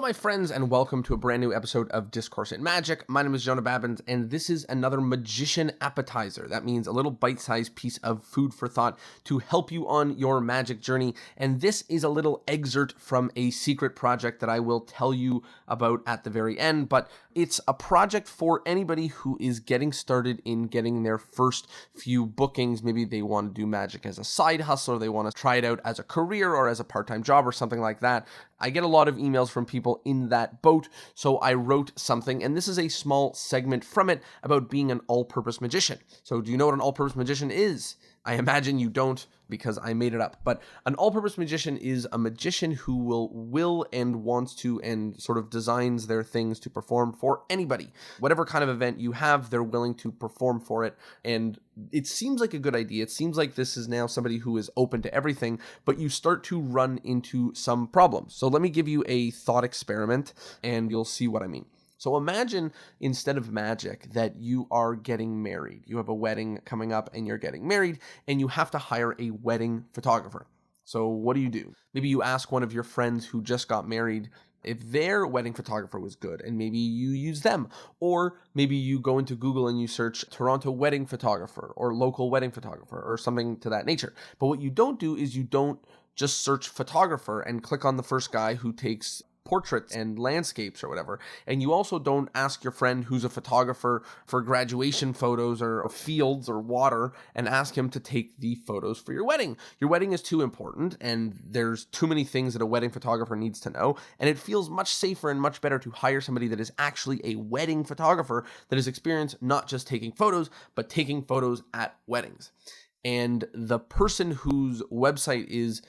Hello, my friends, and welcome to a brand new episode of Discourse in Magic. My name is Jonah Babbins, and this is another magician appetizer. That means a little bite-sized piece of food for thought to help you on your magic journey. And this is a little excerpt from a secret project that I will tell you about at the very end. But it's a project for anybody who is getting started in getting their first few bookings. Maybe they want to do magic as a side hustle, or they want to try it out as a career or as a part-time job or something like that. I get a lot of emails from people in that boat, so I wrote something, and this is a small segment from it about being an all-purpose magician. So do you know what an all-purpose magician is? I imagine you don't, because I made it up. But an all-purpose magician is a magician who will and wants to and sort of designs their things to perform for anybody. Whatever kind of event you have, they're willing to perform for it. And it seems like a good idea. It seems like this is now somebody who is open to everything, but you start to run into some problems. So let me give you a thought experiment, and you'll see what I mean. So imagine, instead of magic, that you are getting married. You have a wedding coming up and you're getting married, and you have to hire a wedding photographer. So what do? Maybe you ask one of your friends who just got married if their wedding photographer was good, and maybe you use them. Or maybe you go into Google and you search Toronto wedding photographer or local wedding photographer or something to that nature. But what you don't do is you don't just search photographer and click on the first guy who takes portraits and landscapes or whatever. And you also don't ask your friend who's a photographer for graduation photos or fields or water and ask him to take the photos for your wedding. Your wedding is too important, and there's too many things that a wedding photographer needs to know. And it feels much safer and much better to hire somebody that is actually a wedding photographer that is experienced not just taking photos, but taking photos at weddings. And the person whose website is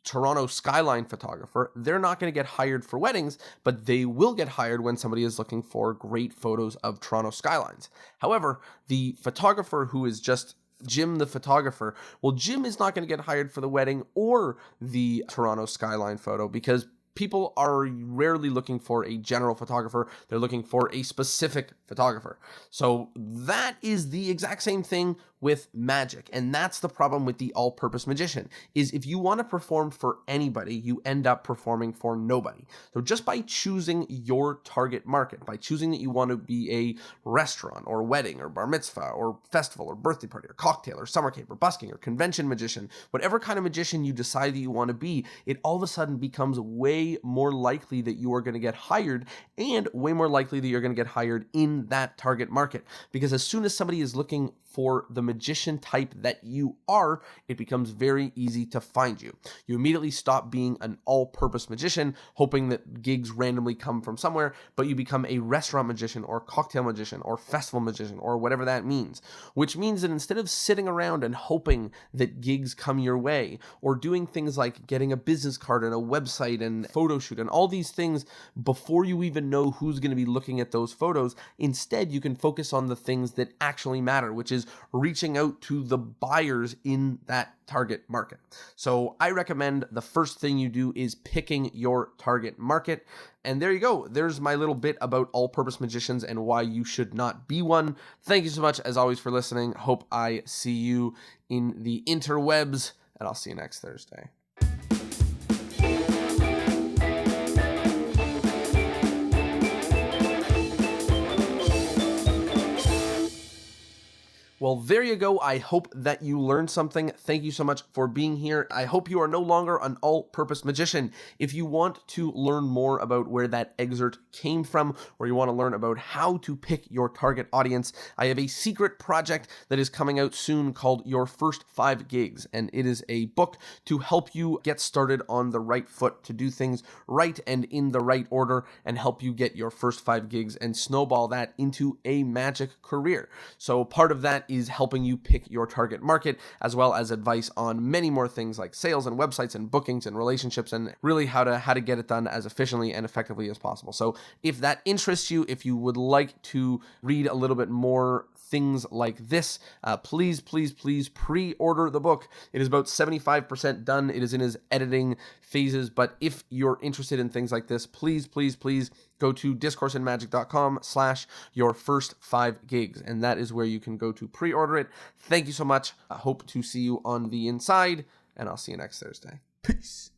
Toronto skyline photographer, they're not going to get hired for weddings, but they will get hired when somebody is looking for great photos of Toronto skylines. However, the photographer who is just Jim the photographer, well, Jim is not going to get hired for the wedding or the Toronto skyline photo, because people are rarely looking for a general photographer. They're looking for a specific photographer. So that is the exact same thing with magic. And that's the problem with the all-purpose magician, is if you want to perform for anybody, you end up performing for nobody. So just by choosing your target market, by choosing that you want to be a restaurant or wedding or bar mitzvah or festival or birthday party or cocktail or summer camp or busking or convention magician, whatever kind of magician you decide that you want to be, it all of a sudden becomes way more likely that you are going to get hired, and way more likely that you're going to get hired in that target market. Because as soon as somebody is looking for the magician type that you are, it becomes very easy to find you. You immediately stop being an all-purpose magician, hoping that gigs randomly come from somewhere, but you become a restaurant magician or cocktail magician or festival magician or whatever that means. Which means that instead of sitting around and hoping that gigs come your way, or doing things like getting a business card and a website and photo shoot and all these things before you even know who's going to be looking at those photos, instead you can focus on the things that actually matter, which is reaching out to the buyers in that target market. So I recommend the first thing you do is picking your target market. And there you go. There's my little bit about all-purpose magicians and why you should not be one. Thank you so much, as always, for listening. Hope I see you in the interwebs, and I'll see you next Thursday. Well, there you go. I hope that you learned something. Thank you so much for being here. I hope you are no longer an all-purpose magician. If you want to learn more about where that excerpt came from, or you want to learn about how to pick your target audience, I have a secret project that is coming out soon called Your First 5 Gigs. And it is a book to help you get started on the right foot, to do things right and in the right order, and help you get your first 5 gigs and snowball that into a magic career. So part of that is helping you pick your target market, as well as advice on many more things like sales and websites and bookings and relationships, and really how to get it done as efficiently and effectively as possible. So if that interests you, if you would like to read a little bit more things like this, please pre-order the book. It is about 75% done. It is in its editing phases, but if you're interested in things like this, please go to discourseinmagic.com/your-first-5 gigs, and that is where you can go to pre-order it. Thank you so much. I hope to see you on the inside, and I'll see you next Thursday. Peace.